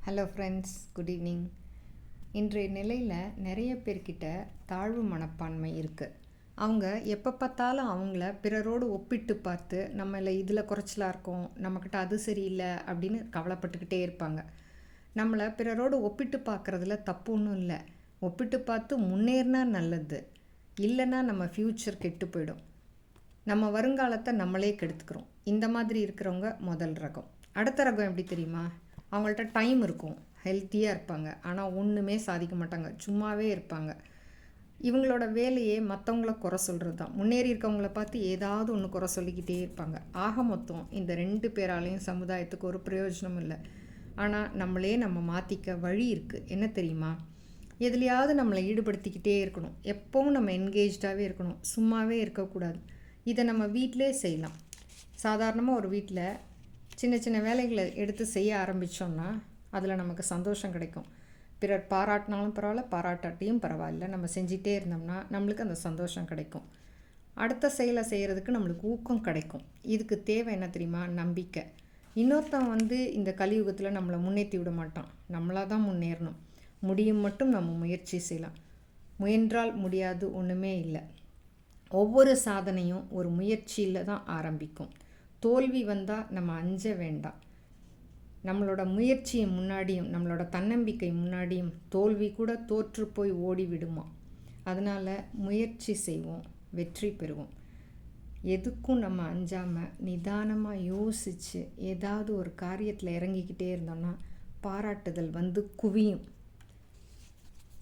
Hello friends, good evening. இன்றைய நிலையில் நிறைய பேர்கிட்ட தாழ்வு மனப்பான்மை இருக்குது. அவங்க எப்போ பார்த்தாலும் அவங்கள பிறரோடு ஒப்பிட்டு பார்த்து நம்மளை இதில் குறைச்சலாக இருக்கோம், நம்மக்கிட்ட அது சரியில்லை அப்படின்னு கவலைப்பட்டுக்கிட்டே இருப்பாங்க. நம்மளை பிறரோடு ஒப்பிட்டு பார்க்குறதுல தப்பு ஒன்றும் இல்லை. ஒப்பிட்டு பார்த்து முன்னேறினா நல்லது, இல்லைன்னா நம்ம ஃப்யூச்சர் கெட்டு போயிடும். நம்ம வருங்காலத்தை நம்மளே கெடுத்துக்கிறோம். இந்த மாதிரி இருக்கிறவங்க முதல் ரகம். அடுத்த ரகம் எப்படி தெரியுமா? அவங்கள்ட்ட டைம் இருக்கும், ஹெல்த்தியாக இருப்பாங்க, ஆனால் ஒன்றுமே சாதிக்க மாட்டாங்க, சும்மாவே இருப்பாங்க. இவங்களோட வேலையே மற்றவங்கள குறை சொல்கிறது தான். முன்னேறி இருக்கவங்கள பார்த்து ஏதாவது ஒன்று குறை சொல்லிக்கிட்டே இருப்பாங்க. ஆக மொத்தம் இந்த 2 பேராலையும் சமுதாயத்துக்கு ஒரு பிரயோஜனம் இல்லை. ஆனால் நம்ம மாற்றிக்க வழி இருக்குது. என்ன தெரியுமா? எதுலையாவது நம்மளை ஈடுபடுத்திக்கிட்டே இருக்கணும். எப்போவும் நம்ம என்கேஜ்டாகவே இருக்கணும், சும்மாவே இருக்கக்கூடாது. இதை நம்ம வீட்டிலே செய்யலாம். சாதாரணமாக ஒரு வீட்டில் சின்ன சின்ன வேலைகளை எடுத்து செய்ய ஆரம்பித்தோம்னா அதில் நமக்கு சந்தோஷம் கிடைக்கும். பிறர் பாராட்டினாலும் பரவாயில்ல, பாராட்டாட்டியும் பரவாயில்ல, நம்ம செஞ்சிட்டே இருந்தோம்னா நம்மளுக்கு அந்த சந்தோஷம் கிடைக்கும். அடுத்த செயலை செய்கிறதுக்கு நம்மளுக்கு ஊக்கம் கிடைக்கும். இதுக்கு தேவை என்ன தெரியுமா? நம்பிக்கை. இன்னொருத்தன் இந்த கலியுகத்தில் நம்மளை முன்னேற்றி விட மாட்டான், நம்மளாக தான் முன்னேறணும். முடியும் மட்டும் நம்ம முயற்சி செய்யலாம். முயன்றால் முடியாது ஒன்றுமே இல்லை. ஒவ்வொரு சாதனையும் ஒரு முயற்சியில் தான் ஆரம்பிக்கும். தோல்வி வந்தால் நம்ம அஞ்ச வேண்டாம். நம்மளோட முயற்சி முன்னாடியும் நம்மளோட தன்னம்பிக்கை முன்னாடியும் தோல்வி கூட தோற்று போய் ஓடி விடுமா. அதனால் முயற்சி செய்வோம், வெற்றி பெறுவோம். எதுக்கும் நம்ம அஞ்சாமல் நிதானமாக யோசித்து ஏதாவது ஒரு காரியத்தில் இறங்கிக்கிட்டே இருந்தோம்னா பாராட்டுதல் குவியும்.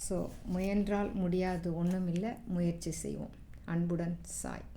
ஸோ முயன்றால் முடியாது ஒன்றும் இல்லை, முயற்சி செய்வோம். அன்புடன், சாய்.